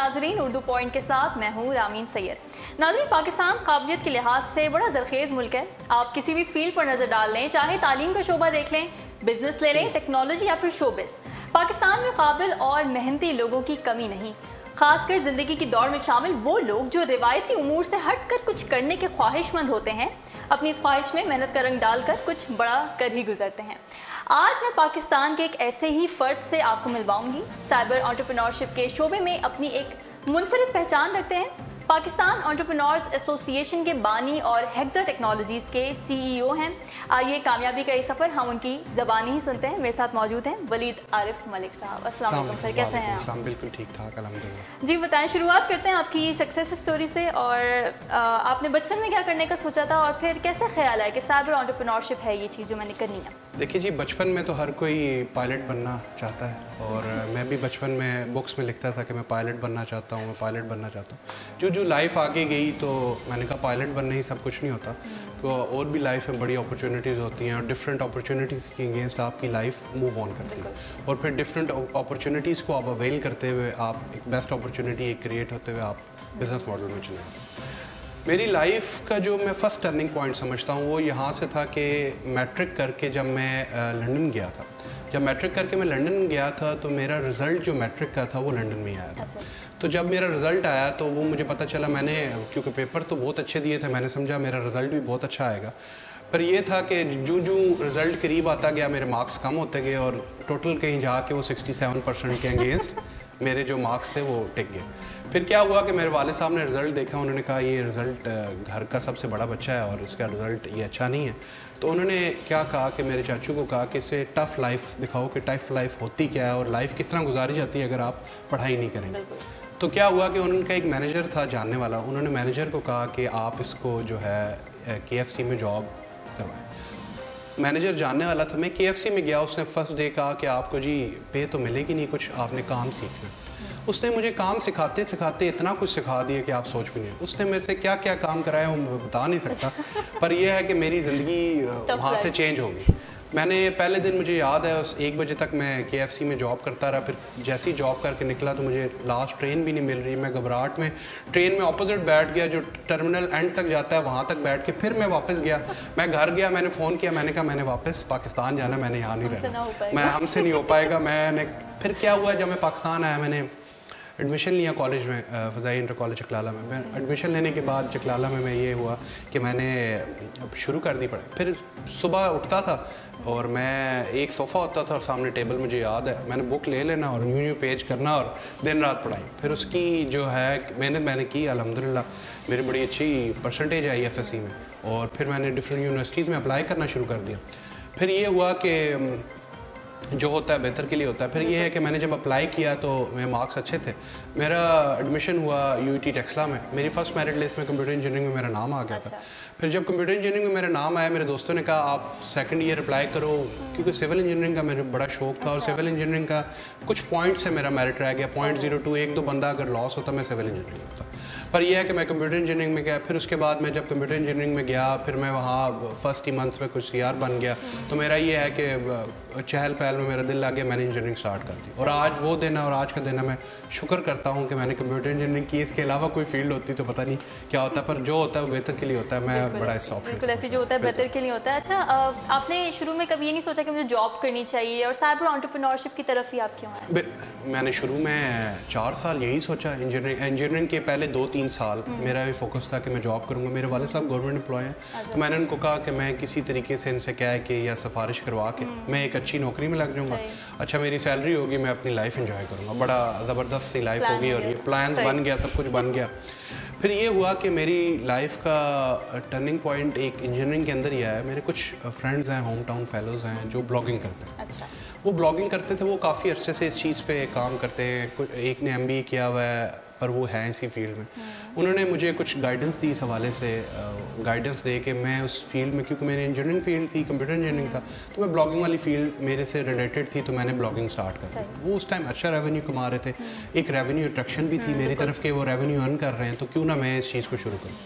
नाजरीन, उर्दू पॉइंट के साथ मैं हूँ रामीन सैयद। नाजरीन, पाकिस्तान काबिलियत के लिहाज से बड़ा जरखेज़ मुल्क है। आप किसी भी फील्ड पर नज़र डाल लें, चाहे तालीम का शोबा देख लें, बिजनेस ले लें, टेक्नोलॉजी या फिर शोबिस, पाकिस्तान में काबिल और मेहनती लोगों की कमी नहीं। खासकर ज़िंदगी की दौड़ में शामिल वो लोग जो रिवायती उमूर से हटकर कुछ करने के ख्वाहिशमंद होते हैं, अपनी इस ख्वाहिश में मेहनत का रंग डालकर कुछ बड़ा कर ही गुजरते हैं। आज मैं पाकिस्तान के एक ऐसे ही फ़र्द से आपको मिलवाऊंगी। साइबर एंटरप्रेन्योरशिप के शोबे में अपनी एक मुनफरिद पहचान रखते हैं। पाकिस्तान एंटरप्रेन्योर्स एसोसिएशन के बानी और हेक्सा टेक्नोलॉजीज़ के CEO हैं। आइए कामयाबी का ये सफ़र हम उनकी ज़बानी ही सुनते हैं। मेरे साथ मौजूद हैं वलीद आरिफ मलिक साहब। अस्सलाम वालेकुम सर, कैसे हैं आप? बिल्कुल ठीक ठाक, अल्हम्दुलिल्लाह। जी बताएं, शुरुआत करते हैं आपकी सक्सेस स्टोरी से। और आपने बचपन में क्या करने का सोचा था और फिर कैसे ख्याल आया कि साइबर एंटरप्रेन्योरशिप है ये चीज़ जो मैंने करनी है? देखिए जी, बचपन में तो हर कोई पायलट बनना चाहता है और मैं भी बचपन में बुक्स में लिखता था कि मैं पायलट बनना चाहता हूँ, मैं पायलट बनना चाहता हूँ। जो लाइफ आगे गई तो मैंने कहा पायलट बनने ही सब कुछ नहीं होता, तो और भी लाइफ में बड़ी अपॉर्चुनिटीज़ होती हैं और डिफरेंट अपॉर्चुनिटीज़ के अगेंस्ट आपकी लाइफ मूव ऑन करती है और फिर डिफरेंट अपॉर्चुनिटीज़ को आप अवेल करते हुए आप एक बेस्ट अपॉर्चुनिटी एक क्रिएट होते हुए आप बिज़नेस मॉडल में चले। मेरी लाइफ का जो मैं फ़र्स्ट टर्निंग पॉइंट समझता हूँ वो यहाँ से था कि मैट्रिक करके जब मैं लंदन गया था। जब मैट्रिक करके मैं लंदन गया था तो मेरा रिज़ल्ट जो मैट्रिक का था वो लंदन में आया था। तो जब मेरा रिज़ल्ट आया तो वो मुझे पता चला, मैंने क्योंकि पेपर तो बहुत अच्छे दिए थे, मैंने समझा मेरा रिज़ल्ट भी बहुत अच्छा आएगा। पर ये था कि जूँ रिज़ल्ट करीब आता गया मेरे मार्क्स कम होते गए और टोटल कहीं जाके वो 67% के अगेंस्ट मेरे जो मार्क्स थे वो टिक गए। फिर क्या हुआ कि मेरे वाले साहब ने रिज़ल्ट देखा, उन्होंने कहा ये रिज़ल्ट घर का सबसे बड़ा बच्चा है और इसका रिज़ल्ट ये अच्छा नहीं है। तो उन्होंने क्या कहा कि मेरे चाचू को कहा कि इसे टफ़ लाइफ दिखाओ कि टफ़ लाइफ होती क्या है और लाइफ किस तरह गुजारी जाती है अगर आप पढ़ाई नहीं करेंगे। तो क्या हुआ कि उनका एक मैनेजर था जानने वाला, उन्होंने मैनेजर को कहा कि आप इसको जो है KFC में जॉब करवाएं। मैनेजर जानने वाला था, मैं KFC में गया, उसने फर्स्ट डे कहा कि आपको जी पे तो मिलेगी नहीं, कुछ आपने काम सीखना। उसने मुझे काम सिखाते सिखाते इतना कुछ सिखा दिया कि आप सोच भी नहीं। उसने मेरे से क्या क्या काम कराया वो मैं बता नहीं सकता, पर यह है कि मेरी ज़िंदगी वहाँ से चेंज हो गई। मैंने पहले दिन मुझे याद है 1 बजे तक मैं KFC में जॉब करता रहा। फिर जैसे ही जॉब करके निकला तो मुझे लास्ट ट्रेन भी नहीं मिल रही। मैं घबराहट में ट्रेन में ऑपोजिट बैठ गया, जो टर्मिनल एंड तक जाता है वहाँ तक बैठ के फिर मैं वापस गया। मैं घर गया, मैंने फ़ोन किया, मैंने कहा मैंने वापस पाकिस्तान जाना, मैंने यहाँ नहीं रहना, मैं हमसे नहीं हो पाएगा। मैंने फिर क्या हुआ, जब मैं पाकिस्तान आया मैंने एडमिशन लिया कॉलेज में, फ़ज़ाई इंटर कॉलेज चकलाला में। मैं एडमिशन लेने के बाद चकलाला में मैं ये हुआ कि मैंने शुरू कर दी पढ़ाई। फिर सुबह उठता था और मैं एक सोफ़ा होता था और सामने टेबल, मुझे याद है मैंने बुक ले लेना और यूँ पेज करना और दिन रात पढ़ाई। फिर उसकी जो है मैंने की, अल्हम्दुलिल्लाह मेरी बड़ी अच्छी परसेंटेज आई FSC में और फिर मैंने डिफरेंट यूनिवर्सिटीज़ में अप्लाई करना शुरू कर दिया। फिर ये हुआ कि जो होता है बेहतर के लिए होता है। फिर ये है कि मैंने जब अप्लाई किया तो मेरे मार्क्स अच्छे थे, मेरा एडमिशन हुआ UET टेक्सला में। मेरी फर्स्ट मेरिट लिस्ट में कंप्यूटर इंजीनियरिंग में मेरा नाम आ गया था। फिर जब कंप्यूटर इंजीनियरिंग में मेरा नाम आया, मेरे दोस्तों ने कहा आप सेकंड ईयर अप्लाई करो, क्योंकि सिविल इंजीनियरिंग का मेरा बड़ा शौक था और सिविल इंजीनियरिंग का कुछ पॉइंट से मेरा मेरिट रह गया, 0.02, 1-2 बंदा अगर लॉस होता मैं सिविल इंजीनियरिंग होता। पर यह है कि मैं कंप्यूटर इंजीनियरिंग में गया। फिर उसके बाद मैं जब कंप्यूटर इंजीनियरिंग में गया, फिर मैं वहाँ फर्स्ट ही मंथ में कुछ CR बन गया। तो मेरा ये है कि चहल पहल में मेरा दिल लग गया, मैंने इंजीनियरिंग स्टार्ट कर दी। और आज वो दिन है और आज का दिन है, मैं शुक्र करता हूँ कि मैंने कंप्यूटर इंजीनियरिंग की। इसके अलावा कोई फील्ड होती तो पता नहीं क्या होता, पर जो होता है वो बेहतर के लिए होता है। मैं बड़ा इस ऑप्शन बिल्कुल ऐसे जो होता है बेहतर के लिए होता है। अच्छा, आपने शुरू में कभी ये नहीं सोचा कि मुझे जॉब करनी चाहिए और साइबर एंटरप्रेन्योरशिप की तरफ ही आप क्यों आए? मैंने शुरू में 4 साल यही सोचा। इंजीनियरिंग के पहले 2-3 साल मेरा भी फोकस था कि मैं जॉब करूंगा। मेरे वाले साहब गवर्नमेंट एम्प्लॉय हैं, तो मैंने उनको कहा कि मैं किसी तरीके से इनसे क्या है कि या सिफारिश करवा के मैं एक अच्छी नौकरी में लग जाऊंगा, अच्छा मेरी सैलरी होगी, मैं अपनी लाइफ एंजॉय करूंगा, बड़ा ज़बरदस्त सी लाइफ होगी। और ये प्लान्स बन गया, सब कुछ बन गया। फिर ये हुआ कि मेरी लाइफ का टर्निंग पॉइंट एक इंजीनियरिंग के अंदर ही आया। मेरे कुछ फ्रेंड्स हैं, होम टाउन फेलोज़ हैं जो ब्लॉगिंग करते हैं। अच्छा। वो ब्लॉगिंग करते थे, वो काफ़ी अरसे से इस चीज़ पे काम करते हैं। एक ने MBA किया हुआ है पर वो है इसी फील्ड में। उन्होंने मुझे कुछ गाइडेंस दी, इस हवाले से गाइडेंस दे के मैं उस फील्ड में, क्योंकि मेरी इंजीनियरिंग फील्ड थी, कंप्यूटर इंजीनियरिंग था, तो मैं ब्लॉगिंग वाली फील्ड मेरे से रिलेटेड थी, तो मैंने ब्लॉगिंग स्टार्ट कर दी। वो उस टाइम अच्छा रेवेन्यू कमा रहे थे, एक रेवेन्यू अट्रैक्शन भी थी मेरी तरफ के वो रेवेन्यू अर्न कर रहे हैं, तो क्यों ना मैं इस चीज़ को शुरू करूँ।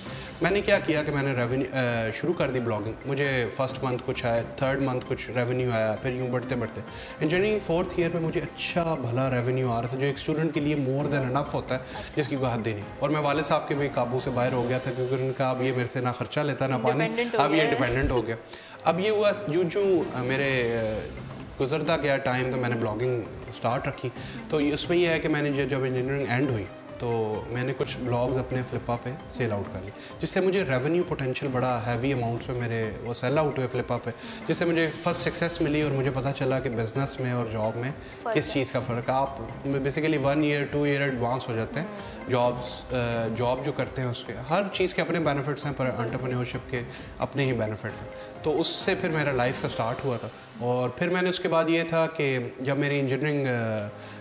मैंने क्या किया कि मैंने रेवेन्यू शुरू कर दी ब्लॉगिंग। मुझे फर्स्ट मंथ कुछ आया, थर्ड मंथ कुछ रेवेन्यू आया, फिर यूँ बढ़ते बढ़ते इंजीनियरिंग फोर्थ ईयर में मुझे अच्छा भला रेवेन्यू आ रहा था, जो एक स्टूडेंट के लिए मोर देन इनफ होता है, जिसकी कोई हद ही नहीं। और मैं वाले साहब के भी काबू से बाहर हो गया था, क्योंकि उन्होंने कहा अब ये मेरे से ना खर्चा लेता ना पानी, अब ये डिपेंडेंट हो गया। अब ये हुआ जो मेरे गुजरता गया टाइम, तो मैंने ब्लॉगिंग स्टार्ट रखी। तो उसमें यह है कि मैंने जब इंजीनियरिंग एंड हुई तो मैंने कुछ ब्लॉग्स अपने फ्लिपा पे सेल आउट कर ली, जिससे मुझे रेवेन्यू पोटेंशियल बड़ा हैवी अमाउंट्स में मेरे वो सेल आउट हुए फ्लिपा पे, जिससे मुझे फर्स्ट सक्सेस मिली और मुझे पता चला कि बिज़नेस में और जॉब में किस चीज़ का फ़र्क। आप बेसिकली 1 ईयर 2 ईयर एडवांस हो जाते हैं। जॉब जो करते हैं उसके हर चीज़ के अपने बेनिफिट्स हैं, पर एंटरप्रेन्योरशिप के अपने ही बेनिफिट्स हैं। तो उससे फिर मेरा लाइफ का स्टार्ट हुआ था। और फिर मैंने उसके बाद ये था कि जब मेरी इंजीनियरिंग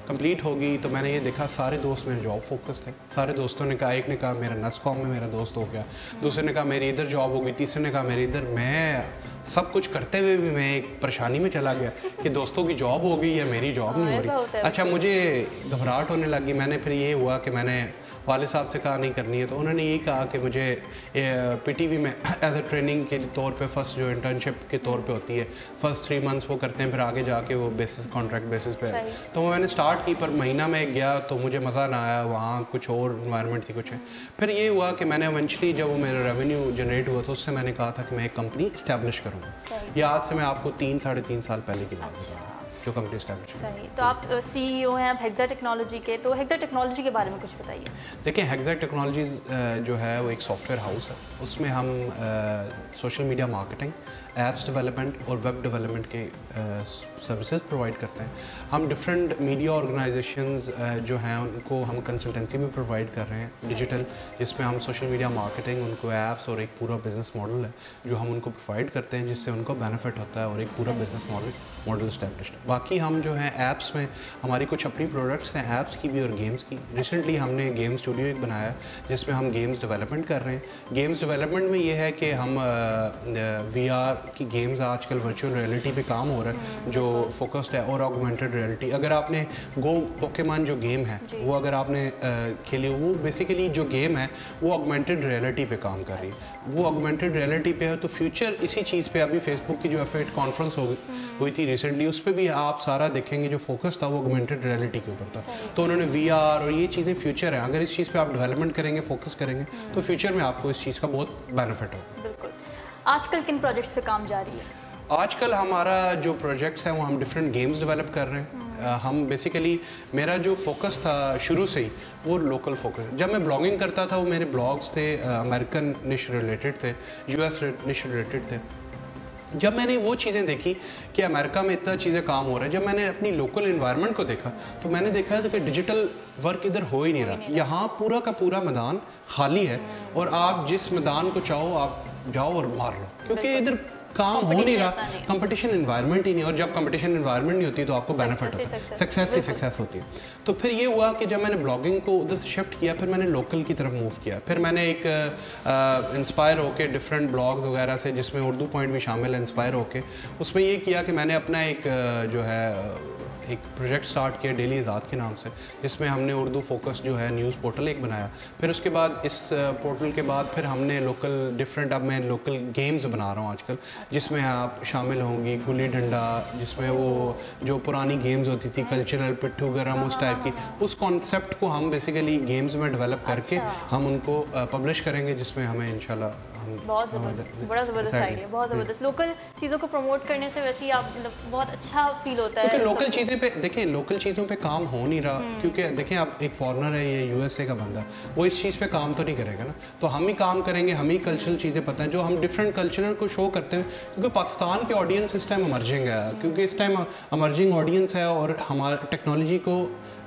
कंप्लीट होगी तो मैंने ये देखा सारे दोस्त मेरे जॉब फोकस थे। सारे दोस्तों ने कहा, एक ने कहा मेरा नस्कॉम में मेरा दोस्त हो गया, दूसरे ने कहा मेरी इधर जॉब होगी, तीसरे ने कहा मेरी इधर। मैं सब कुछ करते हुए भी मैं एक परेशानी में चला गया कि दोस्तों की जॉब हो गई या मेरी जॉब नहीं हो रही। अच्छा, मुझे घबराहट होने लगी। मैंने फिर ये हुआ कि मैंने वाले साहब से कहा नहीं करनी है, तो उन्होंने यही कहा कि मुझे पीटीवी में एज ए ट्रेनिंग के तौर पे फर्स्ट जो इंटर्नशिप के तौर पे होती है, फर्स्ट 3 मंथ्स वो करते हैं, फिर आगे जाके वो बेसिस कॉन्ट्रैक्ट बेसिस पे। तो वो मैंने स्टार्ट की, पर महीना में गया तो मुझे मज़ा ना आया, वहाँ कुछ और इन्वायरमेंट थी कुछ है। फिर ये हुआ कि मैंने इवेंचुअली जब वो मेरा रेवेन्यू जनरेट हुआ तो उससे मैंने कहा था कि मैं एक कंपनी इस्टेब्लिश करूँगा। ये आज से मैं आपको 3-3.5 साल पहले की बात बता रहा हूँ जो कंपनी स्टैब्लिश। सही। तो आप CEO हैं हेक्सा टेक्नोलॉजी के, तो हेक्सा टेक्नोलॉजी के बारे में कुछ बताइए। देखिए, हेक्सा टेक्नोलॉजीज़ जो है वो एक सॉफ्टवेयर हाउस है। उसमें हम social media marketing, apps development और वेब डेवलपमेंट के सर्विसेज प्रोवाइड करते हैं। हम डिफरेंट मीडिया ऑर्गेनाइजेशंस जो हैं उनको हम कंसल्टेंसी भी प्रोवाइड कर रहे हैं डिजिटल, जिसमें हम सोशल मीडिया मार्केटिंग, उनको ऐप्स और एक पूरा बिजनेस मॉडल है जो हम उनको प्रोवाइड करते हैं, जिससे उनको बेनिफिट होता है और एक पूरा बिजनेस मॉडल इस्टेब्लिश्ड है। बाकी हम जो हैं ऐप्स में हमारी कुछ अपनी प्रोडक्ट्स हैं, ऐप्स की भी और गेम्स की। रिसेंटली हमने गेम स्टूडियो एक बनाया है जिसमें हम गेम्स डेवलपमेंट कर रहे हैं। गेम्स डेवलपमेंट में ये है कि हम VR की गेम्स, आजकल वर्चुअल रियलिटी पे काम हो रहा है जो फोकस्ड है, और ऑगमेंटेड रियलिटी। अगर आपने गो पोकेमॉन जो गेम है वो अगर आपने खेली, वो बेसिकली जो गेम है वो ऑगमेंटेड रियलिटी पे काम कर रही है। वो ऑगमेंटेड रियलिटी पे है, तो फ्यूचर इसी चीज़ पे अभी फेसबुक की जो F8 कॉन्फ्रेंस हुई थी रिसेंटली, उस पर भी आप सारा देखेंगे जो फोकस था वो ऑगमेंटेड रियलिटी के ऊपर था। तो उन्होंने VR और ये चीज़ें फ्यूचर है, अगर इस चीज़ पे आप डेवलपमेंट करेंगे, फोकस करेंगे, तो फ्यूचर में आपको इस चीज़ का बहुत बेनिफिट होगा। बिल्कुल। आजकल किन प्रोजेक्ट्स पे काम जारी है? आजकल हमारा जो प्रोजेक्ट्स हैं वो हम डिफरेंट गेम्स डेवलप कर रहे हैं। हम बेसिकली, मेरा जो फोकस था शुरू से ही वो लोकल फोकस। जब मैं ब्लॉगिंग करता था वो मेरे ब्लॉग्स थे अमेरिकन निश रिलेटेड थे, US निश रिलेटेड थे। जब मैंने वो चीज़ें देखी कि अमेरिका में इतना चीज़ें काम हो रहा है, जब मैंने अपनी लोकल इन्वायरमेंट को देखा तो मैंने देखा था कि डिजिटल वर्क इधर हो ही नहीं रहा। यहाँ पूरा का पूरा मैदान खाली है और आप जिस मैदान को चाहो आप जाओ और मार लो, क्योंकि इधर काम हो नहीं रहा, कंपटीशन इन्वायरमेंट ही नहीं। और जब कंपटीशन इन्वायरमेंट नहीं होती तो आपको बेनिफिट होता है, सक्सेस ही सक्सेस होती है। तो फिर ये हुआ कि जब मैंने ब्लॉगिंग को उधर से शिफ्ट किया, फिर मैंने लोकल की तरफ मूव किया। फिर मैंने एक इंस्पायर होके डिफरेंट ब्लॉग्स वगैरह से, जिसमें उर्दू पॉइंट भी शामिल है, इंस्पायर होके उसमें ये किया कि मैंने अपना एक जो है एक प्रोजेक्ट स्टार्ट किया डेली आज़ाद के नाम से, जिसमें हमने उर्दू फोकस जो है न्यूज़ पोर्टल एक बनाया। फिर उसके बाद इस पोर्टल के बाद फिर हमने लोकल डिफरेंट, अब मैं लोकल गेम्स बना रहा हूँ आजकल, जिसमें आप शामिल होंगी गुल्ली डंडा, जिसमें वो जो पुरानी गेम्स होती थी कल्चरल पिट्ठू गरम उस टाइप की, उस कॉन्सेप्ट को हम बेसिकली गेम्स में डेवलप करके हम उनको पब्लिश करेंगे, जिसमें हमें इंशाल्लाह बहुत ज़बरदस्त, बड़ा ज़बरदस्त आइडिया, बहुत ज़बरदस्त। लोकल चीज़ों को प्रमोट करने से वैसे ही आप मतलब बहुत अच्छा फील होता है। क्योंकि लोकल चीज़ें पे देखिए, लोकल चीज़ों पे काम हो नहीं रहा, क्योंकि देखिए आप एक फॉरेनर है, ये USA का बंदा, वो इस चीज़ पे काम तो नहीं करेगा ना, तो हम ही काम करेंगे, हम ही कल्चरल चीज़ें पता है जो हम डिफरेंट कल्चर को शो करते हैं। क्योंकि पाकिस्तान की ऑडियंस इस टाइम अमर्जिंग है, क्योंकि इस टाइम अमर्जिंग ऑडियंस है और हमारे टेक्नोलॉजी को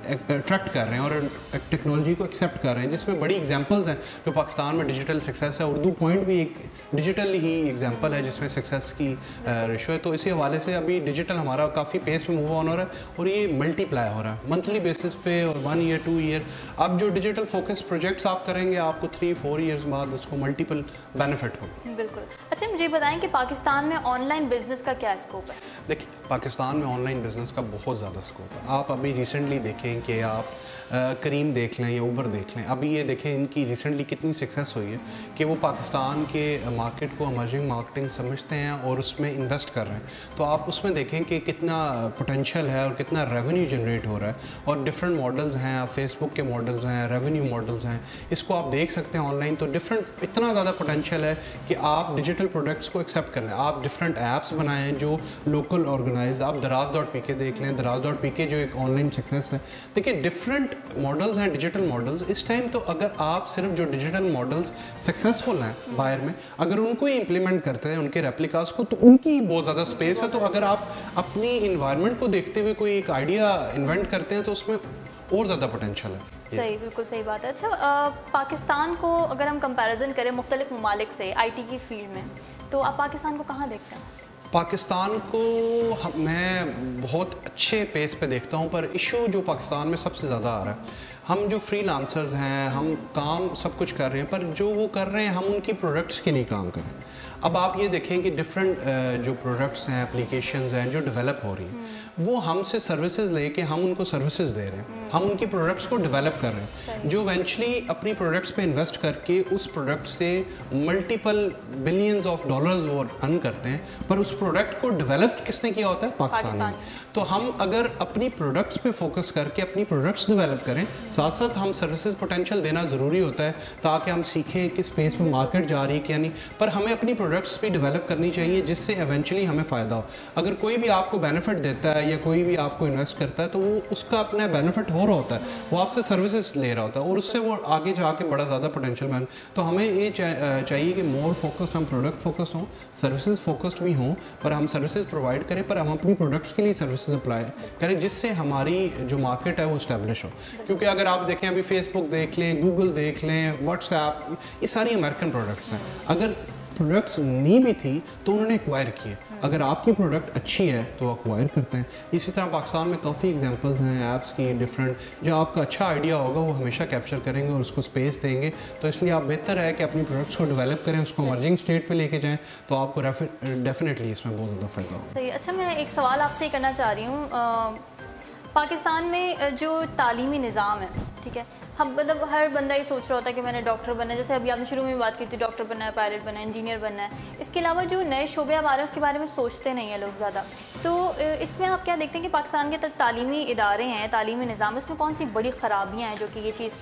अट्रैक्ट कर रहे हैं और टेक्नोलॉजी को एक्सेप्ट कर रहे हैं, जिसमें बड़ी एग्जांपल्स हैं जो पाकिस्तान में डिजिटल सक्सेस है। उर्दू पॉइंट भी एक डिजिटल ही एग्जांपल है जिसमें सक्सेस की रेशो है। तो इसी हवाले से अभी डिजिटल हमारा काफ़ी पेस पे मूव ऑन हो रहा है और ये मल्टीप्लाई हो रहा है मंथली बेसिस पे, और 1 ईयर 2 ईयर अब जो डिजिटल फोकस प्रोजेक्ट्स आप करेंगे आपको 3-4 ईयर्स बाद उसको मल्टीपल बेनिफिट होगा। बिल्कुल। अच्छा, मुझे बताएं कि पाकिस्तान में ऑनलाइन बिजनेस का क्या स्कोप है? देखिए, पाकिस्तान में ऑनलाइन बिजनेस का बहुत ज़्यादा स्कोप है। आप अभी रिसेंटली देखें कि आप करीम देख लें या ऊबर देख लें, अभी ये देखें इनकी रिसेंटली कितनी सक्सेस हुई है कि वो पाकिस्तान के मार्केट को इमर्जिंग मार्केटिंग समझते हैं और उसमें इन्वेस्ट कर रहे हैं। तो आप उसमें देखें कि कितना पोटेंशियल है और कितना रेवेन्यू जनरेट हो रहा है, और डिफरेंट मॉडल्स हैं, फेसबुक के मॉडल्स हैं, रेवेन्यू मॉडल्स हैं, इसको आप देख सकते हैं ऑनलाइन। तो डिफरेंट इतना ज़्यादा पोटेंशियल है कि आप डिजिटल प्रोडक्ट्स को एक्सेप्ट कर लें। आप डिफरेंट ऐप्स बनाएं जो लोकल ऑर्गेनाइज, आप दराज.pk देख लें, दराज.pk जो एक ऑनलाइन सक्सेस है। देखिए, डिफरेंट मॉडल्स हैं डिजिटल मॉडल्स इस टाइम। तो अगर आप सिर्फ जो डिजिटल मॉडल्स सक्सेसफुल हैं बाहर में, अगर उनको ही इंप्लीमेंट करते हैं उनके रेप्लिकास को, तो उनकी बहुत ज़्यादा स्पेस है। तो अगर आप अपनी इन्वायरमेंट को देखते हुए कोई एक आइडिया इन्वेंट करते हैं तो उसमें और ज़्यादा पोटेंशियल है। सही, बिल्कुल सही बात है। अच्छा, पाकिस्तान को अगर हम कंपैरिजन करें मुख्तलिफ ममालिक से आईटी की फील्ड में, तो आप पाकिस्तान को कहाँ देखते हैं? पाकिस्तान को मैं बहुत अच्छे पेस पे देखता हूँ, पर इशू जो पाकिस्तान में सबसे ज़्यादा आ रहा है, हम जो फ्रीलांसर्स हैं, हम काम सब कुछ कर रहे हैं, पर जो वो कर रहे हैं हम उनकी प्रोडक्ट्स के लिए काम करें। अब आप ये देखें कि डिफरेंट जो प्रोडक्ट्स हैं, एप्लीकेशंस हैं जो डेवलप हो रही हैं, वो हमसे सर्विसेज लेके हम उनको सर्विसेज दे रहे हैं, हम उनकी प्रोडक्ट्स को डेवलप कर रहे हैं, जो इवेंचुअली अपनी प्रोडक्ट्स पे इन्वेस्ट करके उस प्रोडक्ट से मल्टीपल बिलियंस ऑफ डॉलर्स वो अर्न करते हैं। पर उस प्रोडक्ट को डेवलप किसने किया होता है? पाकिस्तान में। तो हम अगर अपनी प्रोडक्ट्स पे फोकस करके अपनी प्रोडक्ट्स डेवलप करें, साथ साथ हम सर्विसेज पोटेंशियल देना ज़रूरी होता है ताकि हम सीखें किस स्पेस में मार्केट जा रही है क्या नहीं। पर हमें अपनी प्रोडक्ट्स भी डेवलप करनी चाहिए जिससे इवेंचुअली हमें फ़ायदा हो। अगर कोई भी आपको बेनिफिट देता है या कोई भी आपको इन्वेस्ट करता है तो वो उसका अपना बेनिफिट हो रहा होता है, वो आपसे सर्विसेज ले रहा होता है और उससे वो आगे जाके बड़ा ज़्यादा पोटेंशियल बन। तो हमें ये चाहिए कि मोर फोकस्ड, हम प्रोडक्ट फोकस्ड हों, सर्विसेज फोकस्ड भी हों, पर हम सर्विसेज प्रोवाइड करें, पर हम अपनी प्रोडक्ट्स के लिए सर्विसेज अप्लाई करें जिससे हमारी जो मार्केट है वो इस्टेब्लिश हो। क्योंकि अगर आप देखें अभी फेसबुक देख लें, गूगल देख लें, व्हाट्सएप, ये सारी अमेरिकन प्रोडक्ट्स हैं। अगर प्रोडक्ट्स नहीं भी थी तो उन्होंने एक्वायर किए। अगर आपकी प्रोडक्ट अच्छी है तो एक्वायर करते हैं। इसी तरह पाकिस्तान में काफ़ी एग्जांपल्स हैं ऐप्स की डिफरेंट, जो आपका अच्छा आइडिया होगा वो हमेशा कैप्चर करेंगे और उसको स्पेस देंगे। तो इसलिए आप बेहतर है कि अपनी प्रोडक्ट्स को डेवलप करें, उसको इमर्जिंग स्टेट पे लेके जाएं, तो आपको डेफिनेटली इसमें बहुत ज़्यादा फ़ायदा होगा। सही। अच्छा, मैं एक सवाल आपसे ही करना चाह रही हूँ। पाकिस्तान में जो तालीमी निज़ाम है, ठीक है, हम मतलब हर बंदा ये सोच रहा होता है कि मैंने डॉक्टर बनना है, जैसे अभी आपने शुरू में बात की थी, डॉक्टर बनना है, पायलट बनना है, इंजीनियर बनना है। इसके अलावा जो नए शोबे अब आ रहे हैं उसके बारे में सोचते नहीं हैं लोग ज़्यादा। तो इसमें आप क्या देखते हैं कि पाकिस्तान के तालीमी इदारे हैं, तालीमी निज़ाम, इसमें कौन सी बड़ी ख़राबियाँ हैं जो कि ये चीज़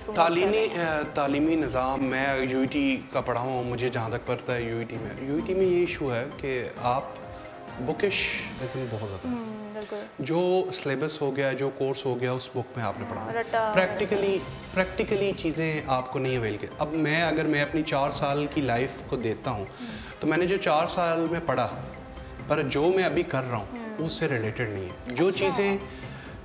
तालीमी निज़ाम? मैं UET का पढ़ा हूँ, मुझे जहाँ तक पता है UET में ये इशू है कि आप बुकिश इसमें बहुत ज़्यादा जो सिलेबस हो गया, जो कोर्स हो गया उस बुक में आपने पढ़ा, प्रैक्टिकली चीज़ें आपको नहीं अवेल की। अब अगर मैं अपनी 4 साल की लाइफ को देता हूँ तो मैंने जो 4 साल में पढ़ा, पर जो मैं अभी कर रहा हूँ उससे रिलेटेड नहीं है।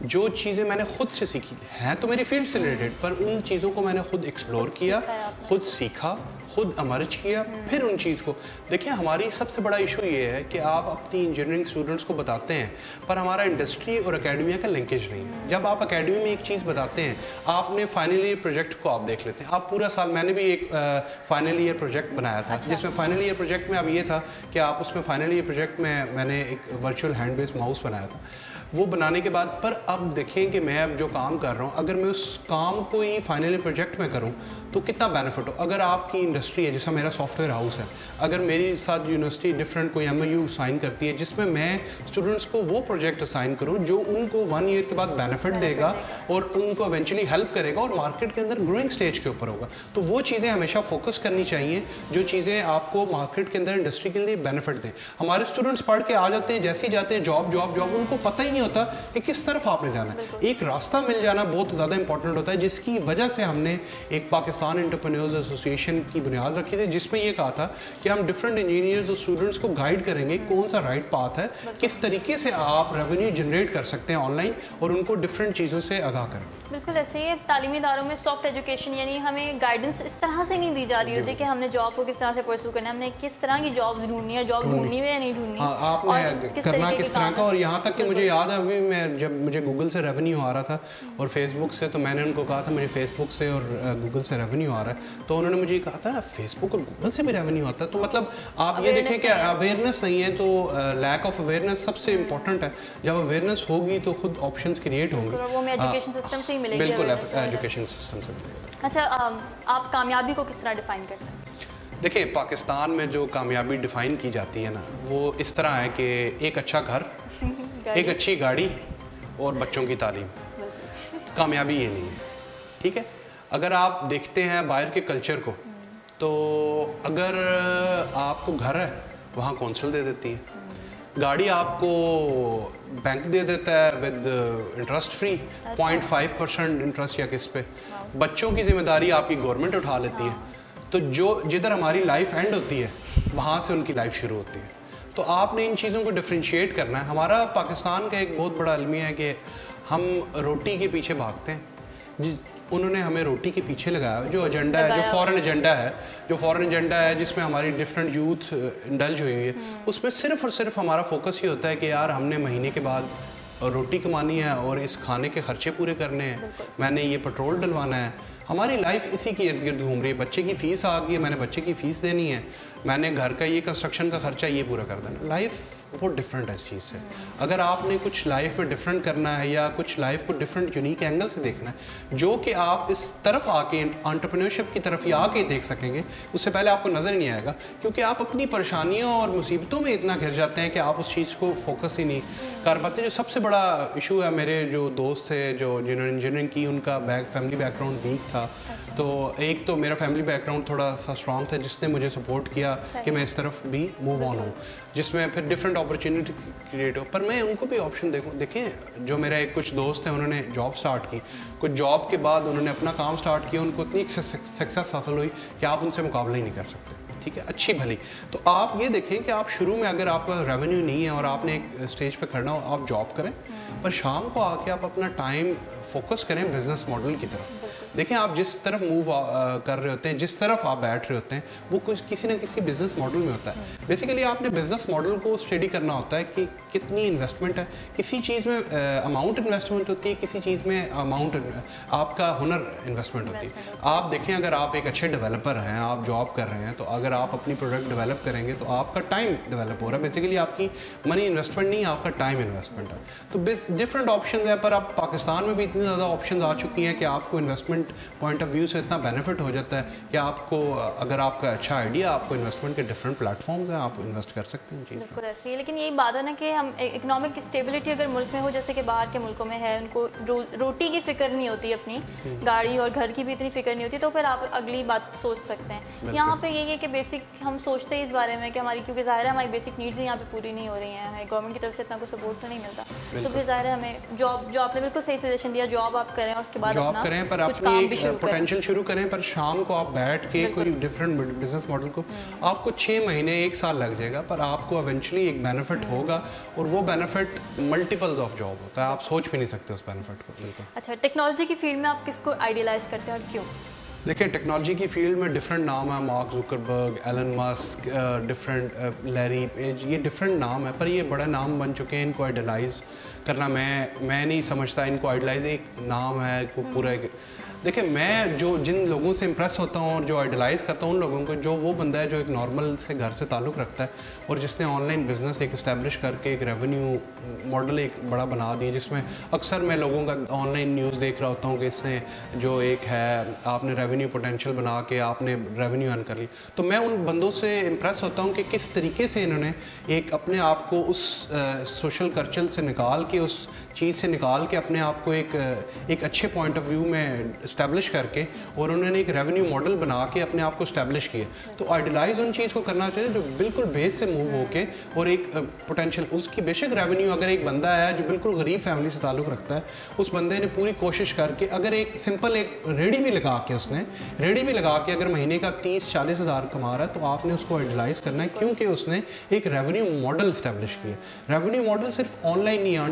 जो चीज़ें मैंने खुद से सीखी हैं तो मेरी फील्ड से रिलेटेड, पर उन चीज़ों को मैंने खुद एक्सप्लोर किया, खुद सीखा, खुद अमर्ज किया, फिर उन चीज़ को देखिए। हमारी सबसे बड़ा इशू ये है कि आप अपनी इंजीनियरिंग स्टूडेंट्स को बताते हैं पर हमारा इंडस्ट्री और एकेडमिया का लिंकेज नहीं है। जब आप एकेडमी में एक चीज़ बताते हैं, आपने फाइनल ईयर प्रोजेक्ट को आप देख लेते हैं, आप पूरा साल, मैंने भी एक फाइनल ईयर प्रोजेक्ट बनाया था, जिसमें फाइनल ईयर प्रोजेक्ट में अब ये था कि आप उसमें फाइनल ईयर प्रोजेक्ट में मैंने एक वर्चुअल हैंड बेस्ड माउस बनाया था। वो बनाने के बाद पर अब देखें कि मैं अब जो काम कर रहा हूँ, अगर मैं उस काम को ही फाइनल प्रोजेक्ट में करूँ तो कितना बेनिफिट हो। अगर आपकी इंडस्ट्री है, जैसा मेरा सॉफ्टवेयर हाउस है, अगर मेरे साथ यूनिवर्सिटी डिफरेंट कोई MOU साइन करती है जिसमें मैं स्टूडेंट्स को वो प्रोजेक्ट असाइन करूँ जो उनको 1 ईयर के बाद बेनिफिट देगा और उनको इवेंचुअली हेल्प करेगा और मार्केट के अंदर ग्रोइंग स्टेज के ऊपर होगा, तो वो चीज़ें हमेशा फोकस करनी चाहिए जो चीज़ें आपको मार्केट के अंदर इंडस्ट्री के लिए बेनिफिट दें। हमारे स्टूडेंट्स पढ़ के आ जाते हैं, जैसे ही जाते हैं जॉब, उनको पता ही नहीं नहीं होता कि किस तरफ आपने जाना है। एक रास्ता मिल जाना बहुत ज़्यादा इंपॉर्टेंट होता है, जिसकी वजह से हमने एक पाकिस्तान एंटरप्रेन्योर्स एसोसिएशन की बुनियाद रखी थी, जिसमें ये कहा था कि हम डिफरेंट इंजीनियर्स और स्टूडेंट्स को गाइड करेंगे कौन सा राइट पाथ है, किस तरीके से आप रेवेन्यू जनरेट कर सकते हैं ऑनलाइन, और उनको डिफरेंट चीज़ों से आगाह करें। बिल्कुल ऐसे ही तालीमी इदारों में सॉफ्ट एजुकेशन, यानी हमें गाइडेंस इस तरह से नहीं दी जा रही होती कि हमने जॉब को किस तरह से परस्यू करना है, हमने किस तरह की जॉब ढूंढनी है, जॉब ढूंढनी है या नहीं ढूंढनी, आपने करना किस तरह का। और यहाँ तक कि मुझे याद है अभी मैं जब मुझे गूगल से रेवेन्यू आ रहा था और फेसबुक से, तो मैंने उनको कहा था मुझे फेसबुक से और गूगल से रेवेन्यू आ रहा है, तो उन्होंने मुझे कहा था फेसबुक और गूगल से भी रेवेन्यू आता है। तो मतलब आप ये देखें कि अवेयरनेस नहीं है, तो लैक ऑफ अवेयरनेस सबसे इंपॉर्टेंट है। जब अवेयरनेस होगी तो खुद ऑप्शंस क्रिएट होंगे, वो हमें एजुकेशन सिस्टम से ही मिलेगी। बिल्कुल एजुकेशन सिस्टम से मिलेगा। अच्छा, आप कामयाबी को किस तरह डिफाइन करते हैं? देखिए, पाकिस्तान में जो कामयाबी डिफ़ाइन की जाती है ना, वो इस तरह है कि एक अच्छा घर एक अच्छी गाड़ी और बच्चों की तालीम। कामयाबी ये नहीं है, ठीक है। अगर आप देखते हैं बाहर के कल्चर को, तो अगर आपको घर है वहाँ कौंसल दे देती है, गाड़ी आपको बैंक दे देता है विद इंटरेस्ट फ्री 0.5% इंटरेस्ट या किस पे, बच्चों की जिम्मेदारी आपकी गवर्नमेंट उठा लेती है। तो जो जिधर हमारी लाइफ एंड होती है वहाँ से उनकी लाइफ शुरू होती है। तो आपने इन चीज़ों को डिफ्रेंशिएट करना है। हमारा पाकिस्तान का एक बहुत बड़ा अलमिया है कि हम रोटी के पीछे भागते हैं। उन्होंने हमें रोटी के पीछे लगाया, जो एजेंडा है, जो फॉरेन एजेंडा है, जिसमें हमारी डिफरेंट यूथ इंडल्ज हुई है, उसमें सिर्फ और सिर्फ हमारा फोकस ही होता है कि यार हमने महीने के बाद रोटी कमानी है और इस खाने के खर्चे पूरे करने हैं, मैंने ये पेट्रोल डलवाना है। हमारी लाइफ इसी की इर्द गिर्द घूम रही है। बच्चे की फ़ीस आ गई है, मैंने बच्चे की फ़ीस देनी है, मैंने घर का ये कंस्ट्रक्शन का खर्चा ये पूरा कर देना। लाइफ बहुत डिफरेंट है इस चीज़ से। अगर आपने कुछ लाइफ में डिफरेंट करना है या कुछ लाइफ को डिफरेंट यूनिक एंगल से देखना है, जो कि आप इस तरफ आके एंटरप्रेन्योरशिप की तरफ ही आके देख सकेंगे, उससे पहले आपको नज़र नहीं आएगा, क्योंकि आप अपनी परेशानियों और मुसीबतों में इतना घिर जाते हैं कि आप उस चीज़ को फोकस ही नहीं कर पाते। जो सबसे बड़ा इशू है, मेरे जो दोस्त थे जो जिन्होंने इंजीनियरिंग की, उनका फैमिली बैकग्राउंड वीक था। तो एक तो मेरा फैमिली बैकग्राउंड थोड़ा सा स्ट्रॉन्ग था, जिसने मुझे सपोर्ट किया कि मैं इस तरफ भी मूव ऑन हूँ, जिसमें फिर डिफरेंट अपॉर्चुनिटी क्रिएट हो। पर मैं उनको भी ऑप्शन देखें, जो मेरा एक कुछ दोस्त हैं, उन्होंने जॉब स्टार्ट की, कुछ जॉब के बाद उन्होंने अपना काम स्टार्ट किया, उनको इतनी सक्सेस हासिल हुई कि आप उनसे मुकाबला ही नहीं कर सकते, ठीक है, अच्छी भली। तो आप ये देखें कि आप शुरू में अगर आपका रेवेन्यू नहीं है और आपने एक स्टेज पे खड़ना हो, आप जॉब करें, पर शाम को आके आप अपना टाइम फोकस करें बिजनेस मॉडल की तरफ। देखें, आप जिस तरफ मूव कर रहे होते हैं, जिस तरफ आप बैठ रहे होते हैं, वो कुछ किसी ना किसी बिजनेस मॉडल में होता है। बेसिकली आपने बिजनेस मॉडल को स्टडी करना होता है कि कितनी इन्वेस्टमेंट है, किसी चीज़ में अमाउंट इन्वेस्टमेंट होती है, किसी चीज़ में अमाउंट आपका हुनर इन्वेस्टमेंट होती है। आप देखें, अगर आप एक अच्छे डेवलपर हैं, आप जॉब कर रहे हैं, तो अगर आप अपनी प्रोडक्ट डेवलप करेंगे तो आपका टाइम डेवलप हो रहा है। बेसिकली आपकी मनी इन्वेस्टमेंट नहीं, आपका टाइम इन्वेस्टमेंट है। तो डिफरेंट ऑप्शन है, पर अब पाकिस्तान में भी इतनी ज़्यादा ऑप्शन आ चुकी हैं कि आपको इन्वेस्टमेंट पॉइंट ऑफ व्यू से इतना बेनिफिट हो जाता है कि आपको, अगर आपका अच्छा आइडिया, आपको इन्वेस्टमेंट के डिफरेंट प्लेटफॉर्म्स हैं, आप इन्वेस्ट कर सकते हैं। बिल्कुल ऐसे ही। लेकिन यही बात है ना कि हम इकोनॉमिक स्टेबिलिटी अगर मुल्क में हो, जैसे कि बाहर के मुल्कों में है, उनको रोटी की फ़िक्र नहीं होती, अपनी गाड़ी और घर की भी इतनी फ़िक्र नहीं होती, तो फिर आप अगली बात सोच सकते हैं। यहाँ पे यही है कि बेसिक हम सोचते हैं इस बारे में कि हमारी, क्योंकि ज़ाहिर है हमारी बेसिक नीड्स यहाँ पे पूरी नहीं हो रही हैं, हमें गवर्नमेंट की तरफ से इतना कोई सपोर्ट तो नहीं मिलता, तो फिर ज़ाहिर है हमें जॉब, जो आपने बिल्कुल सही सजेशन दिया, जॉब आप करें और उसके बाद जॉब करें, पर अपनी पोटेंशियल शुरू करें, पर शाम को आप बैठ के कोई डिफरेंट बिजनेस मॉडल को, आपको 6 महीने 1 साल लग जाएगा, पर आपको इवेंचुअली एक बेनिफिट होगा, और वो बेनिफिट मल्टीपल्स ऑफ जॉब होता है, आप सोच भी नहीं सकते उस बेनिफिट को। बिल्कुल। अच्छा, टेक्नोलॉजी की फील्ड में आप किसको आइडियलाइज करते हैं और क्यों? देखिए, टेक्नोलॉजी की फील्ड में डिफरेंट नाम है, Mark Zuckerberg, Elon Musk, different Larry Page, ये डिफरेंट नाम है, पर ये बड़े नाम बन चुके हैं। इनको आइडलाइज करना मैं नहीं समझता, इनको आइडलाइज एक नाम है पूरा। देखिए, मैं जिन लोगों से इम्प्रेस होता हूँ और जो आइडलाइज़ करता हूँ उन लोगों को, जो वो बंदा है जो एक नॉर्मल से घर से ताल्लुक़ रखता है और जिसने ऑनलाइन बिज़नेस एक इस्टेब्लिश करके एक रेवेन्यू मॉडल एक बड़ा बना दिया, जिसमें अक्सर मैं लोगों का ऑनलाइन न्यूज़ देख रहा होता हूँ कि इसने जो एक है, आपने रेवेन्यू पोटेंशियल बना के आपने रेवेन्यू अर्न कर ली। तो मैं उन बंदों से इम्प्रेस होता हूँ कि किस तरीके से इन्होंने एक अपने आप को उस सोशल कल्चर से निकाल के उस चीज़ से निकाल के अपने आप को एक अच्छे पॉइंट ऑफ व्यू में इस्टेब्लिश करके और उन्होंने एक रेवेन्यू मॉडल बना के अपने आप को इस्टेब्लिश किया। तो आइडियलाइज उन चीज़ को करना चाहिए जो बिल्कुल बेस से मूव होके और एक पोटेंशियल उसकी बेशक रेवेन्यू, अगर एक बंदा है जो बिल्कुल गरीब फैमिली से ताल्लुक़ रखता है, उस बंदे ने पूरी कोशिश करके अगर एक सिंपल एक रेडी भी लगा के अगर महीने का 30-40 हज़ार कमा रहा है तो आपने उसको आइडियलाइज करना है, क्योंकि उसने एक रेवेन्यू मॉडल इस्टेब्लिश किया। रेवेन्यू मॉडल सिर्फ ऑनलाइन नहीं है,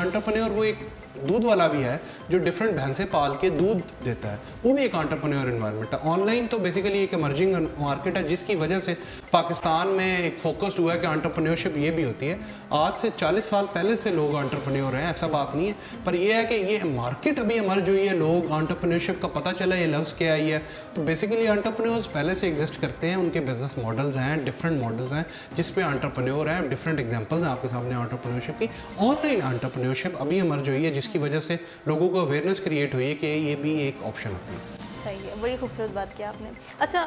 एंटरप्रेन्योर वो एक दूध वाला भी है जो डिफरेंट भैंसें पाल के दूध देता है, वो भी एक एंटरप्रेन्योर एनवायरनमेंट है। ऑनलाइन तो बेसिकली एक इमर्जिंग मार्केट है जिसकी वजह से पाकिस्तान में एक फोकस्ड हुआ है कि एंटरप्रेन्योरशिप ये भी होती है। आज से 40 साल पहले से लोग एंटरप्रेन्योर हैं, ऐसा बात नहीं है, पर यह है कि ये मार्केट अभी इमर्ज हुई है, लोग एंटरप्रेन्योरशिप का पता चला, ये लफ्ज़ क्या आई है। तो बेसिकली एंटरप्रेन्योर्स पहले से एग्जिस्ट करते हैं, उनके बिजनेस मॉडल्स हैं, डिफरेंट मॉडल्स हैं जिस पे एंटरप्रेन्योर हैं, डिफरेंट एग्जांपल्स हैं आपके सामने एंटरप्रेन्योरशिप की। ऑनलाइन एंटरप्रेन्योरशिप अभी इमर्ज हुई है जिसकी वजह से लोगों को अवेयरनेस क्रिएट हुई है कि ये भी एक ऑप्शन होती है। सही है, बड़ी खूबसूरत बात की आपने। अच्छा,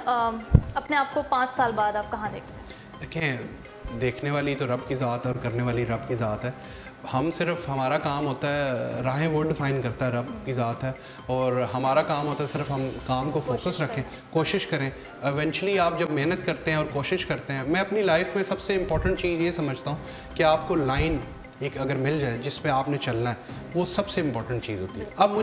अपने आप को 5 साल बाद आप कहाँ देखते हैं? देखें, देखने वाली तो रब की ज़ात है और करने वाली रब की ज़ात है। हम सिर्फ हमारा काम होता है, राहें वो डिफ़ाइन करता है, रब की ज़ात है, और हमारा काम होता है सिर्फ हम काम को फोकस रखें, कोशिश करें। इवेंचुअली आप जब मेहनत करते हैं और कोशिश करते हैं, मैं अपनी लाइफ में सबसे इम्पॉर्टेंट चीज़ ये समझता हूँ कि आपको लाइन एक अगर मिल जाए जिस पे आपने चलना है, वो सबसे इम्पॉर्टेंट चीज़ होती है। अब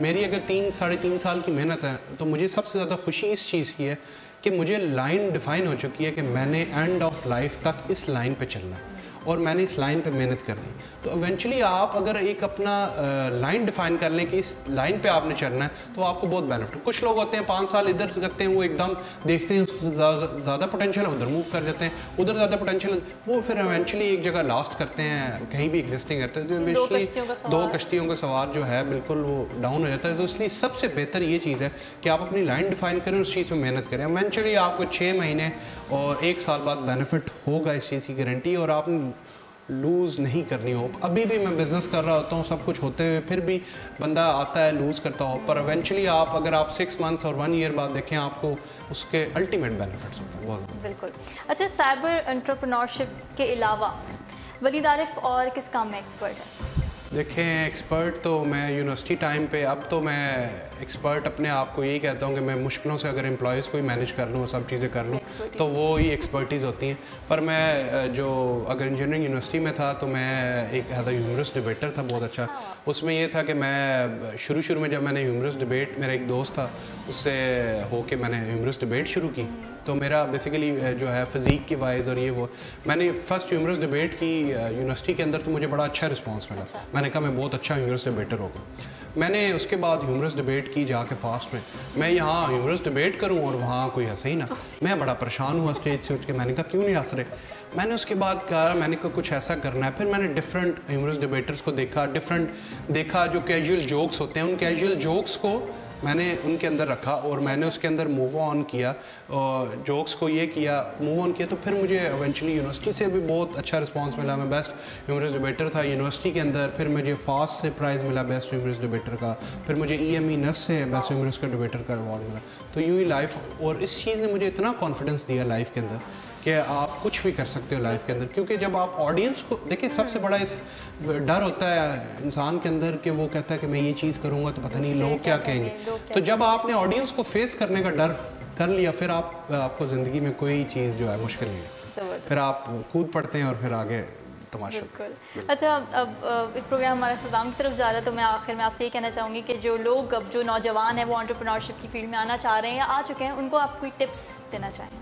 मेरी अगर 3-3.5 साल की मेहनत है तो मुझे सबसे ज़्यादा खुशी इस चीज़ की है कि मुझे लाइन डिफ़ाइन हो चुकी है कि मैंने एंड ऑफ लाइफ तक इस लाइन पे चलना है और मैंने इस लाइन पे मेहनत करनी है। तो इवेंचुअली आप अगर एक अपना लाइन डिफ़ाइन कर लें कि इस लाइन पे आपने चलना है तो आपको बहुत बेनिफिट। कुछ लोग होते हैं 5 साल इधर करते हैं, वो एकदम देखते हैं ज़्यादा पोटेंशियल है, उधर मूव कर जाते हैं, उधर ज़्यादा पोटेंशियल, वो फिर इवेंचुअली एक जगह लास्ट करते हैं, कहीं भी एग्जिस्टिंग करते हैं, तो इवेंचुअली 2 कश्तियों का सवार जो है बिल्कुल वो डाउन हो जाता है। तो इसलिए सबसे बेहतर ये चीज़ है कि आप अपनी लाइन डिफ़ाइन करें, उस चीज़ में मेहनत करें। इवेंचुअली आपको 6 महीने और 1 साल बाद बेनिफिट होगा, इस चीज़ की गारंटी, और आप लूज़ नहीं करनी हो। अभी भी मैं बिज़नेस कर रहा होता हूँ, सब कुछ होते हुए फिर भी बंदा आता है लूज़ करता हो, पर इवेंचुअली आप अगर आप 6 मंथ्स और 1 ईयर बाद देखें आपको उसके अल्टीमेट बेनिफिट्स होते हैं बहुत। बिल्कुल। अच्छा, साइबर एंटरप्रेन्योरशिप के अलावा वलीद आरिफ और किस काम में एक्सपर्ट है? देखें, एक्सपर्ट तो मैं यूनिवर्सिटी टाइम पे, अब तो मैं एक्सपर्ट अपने आप को यही कहता हूँ कि मैं मुश्किलों से अगर एम्प्लॉयज़ को ही मैनेज कर लूँ, सब चीज़ें कर लूँ, तो वो ही एक्सपर्टीज़ होती हैं। पर मैं जो अगर इंजीनियरिंग यूनिवर्सिटी में था तो मैं एक एज अ ह्यूमरस डिबेटर था, बहुत अच्छा। उसमें ये था कि मैं शुरू में जब मैंने ह्यूमरस डिबेट, मेरा एक दोस्त था उससे होके मैंने ह्यूमरस डिबेट शुरू की, तो मेरा बेसिकली जो है फिज़ीक की वाइज और ये वो, मैंने फर्स्ट ह्यूमरस डिबेट की यूनिवर्सिटी के अंदर, तो मुझे बड़ा अच्छा रिस्पांस मिला। मैंने कहा मैं बहुत अच्छा ह्यूमरस डिबेटर होगा। मैंने उसके बाद ह्यूमरस डिबेट की जाके फास्ट में, मैं यहाँ ह्यूमरस डिबेट करूँ और वहाँ कोई हंसे ही ना। मैं बड़ा परेशान हुआ स्टेज से उठ के, मैंने कहा क्यों नहीं हंस रहे। मैंने उसके बाद कहा मैंने कहा कुछ ऐसा करना है। फिर मैंने डिफरेंट ह्यूमरस डिबेटर्स को देखा जो कैजुअल जोक्स होते हैं, उन कैजुअल जोक्स को मैंने उनके अंदर रखा और मैंने उसके अंदर मूव ऑन किया और जोक्स को ये किया, मूव ऑन किया। तो फिर मुझे इवेंचुअली यूनिवर्सिटी से भी बहुत अच्छा रिस्पांस मिला। मैं बेस्ट ह्यूमरस डिबेटर था यूनिवर्सिटी के अंदर। फिर मुझे फास्ट से प्राइज़ मिला बेस्ट ह्यूमरस डिबेटर का। फिर मुझे EME नर्स से बेस्ट ह्यूमरस का डिबेटर का अवार्ड मिला। तो यूँ ही लाइफ, और इस चीज़ ने मुझे इतना कॉन्फिडेंस दिया लाइफ के अंदर कि आप कुछ भी कर सकते हो लाइफ के अंदर। क्योंकि जब आप ऑडियंस को देखिए, सबसे बड़ा इस डर होता है इंसान के अंदर कि वो कहता है कि मैं ये चीज़ करूँगा तो पता नहीं लोग क्या कहेंगे। तो जब आपने ऑडियंस को फेस करने का डर कर लिया, फिर आपको ज़िंदगी में कोई चीज़ जो है मुश्किल नहीं है, फिर आप कूद पड़ते हैं और फिर आगे तमाशा। बिल्कुल। अच्छा, अब एक प्रोग्राम हमारे ख़त्म की तरफ जा रहा है, तो मैं आखिर में आपसे ये कहना चाहूँगी कि जो लोग, अब जो नौजवान हैं वो एंटरप्रेन्योरशिप की फील्ड में आना चाह रहे हैं या आ चुके हैं, उनको आप कोई टिप्स देना चाहें?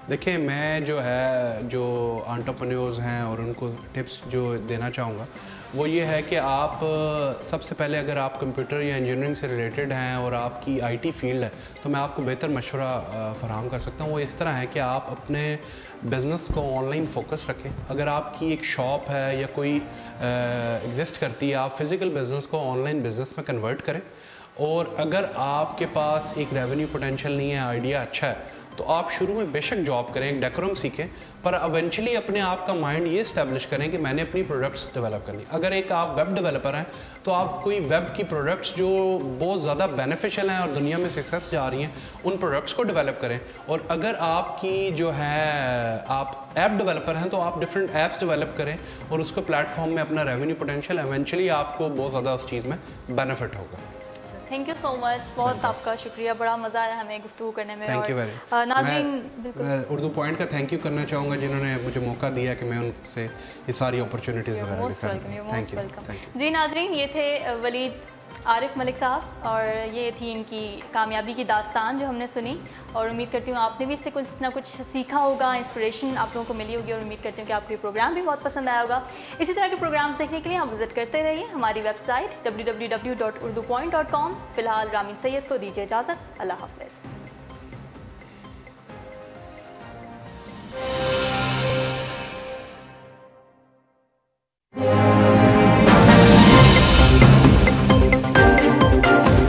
देखिए, मैं जो एंटरप्रेन्योर्स हैं और उनको टिप्स जो देना चाहूँगा वो ये है कि आप सबसे पहले अगर आप कंप्यूटर या इंजीनियरिंग से रिलेटेड हैं और आपकी IT फील्ड है, तो मैं आपको बेहतर मशवरा फराहम कर सकता हूँ। वो इस तरह है कि आप अपने बिज़नेस को ऑनलाइन फोकस रखें। अगर आपकी एक शॉप है या कोई एग्जिस्ट करती है, आप फिज़िकल बिज़नेस को ऑनलाइन बिज़नेस में कन्वर्ट करें। और अगर आपके पास एक रेवेन्यू पोटेंशियल नहीं है, आइडिया अच्छा है तो आप शुरू में बेशक जॉब करें, एक डेकोरम सीखें, पर इवेंचुअली अपने आप का माइंड ये इस्टेब्लिश करें कि मैंने अपनी प्रोडक्ट्स डेवलप करनी। अगर एक आप वेब डेवलपर हैं तो आप कोई वेब की प्रोडक्ट्स जो बहुत ज़्यादा बेनिफिशियल हैं और दुनिया में सक्सेस जा रही हैं, उन प्रोडक्ट्स को डेवलप करें। और अगर आपकी जो है आप ऐप डेवलपर हैं तो आप डिफरेंट ऐप्स डेवलप करें और उसको प्लेटफॉर्म में अपना रेवेन्यू पोटेंशियल, इवेंचुअली आपको बहुत ज़्यादा उस चीज़ में बेनिफिट होगा। थैंक यू सो मच, बहुत आपका शुक्रिया, बड़ा मज़ा आया हमें गुफ्तगू करने में। Thank you very. नाज़रीन, मैं उर्दू पॉइंट का थैंक यू करना चाहूँगा जिन्होंने मुझे मौका दिया कि मैं उनसे ये सारी अपॉर्चुनिटीज़ वगैरह। Thank you. जी नाज़रीन, ये थे वलीद आरिफ मलिक साहब और ये थी इनकी कामयाबी की दास्तान जो हमने सुनी, और उम्मीद करती हूँ आपने भी इससे कुछ ना कुछ सीखा होगा, इंस्पिरेशन आप लोगों को मिली होगी, और उम्मीद करती हूँ कि आपको ये प्रोग्राम भी बहुत पसंद आया होगा। इसी तरह के प्रोग्राम्स देखने के लिए आप विजिट करते रहिए हमारी वेबसाइट www.urdupoint.com। फ़िलहाल रामीन सैयद को दीजिए इजाज़त। अल्लाह हाफ़िज़।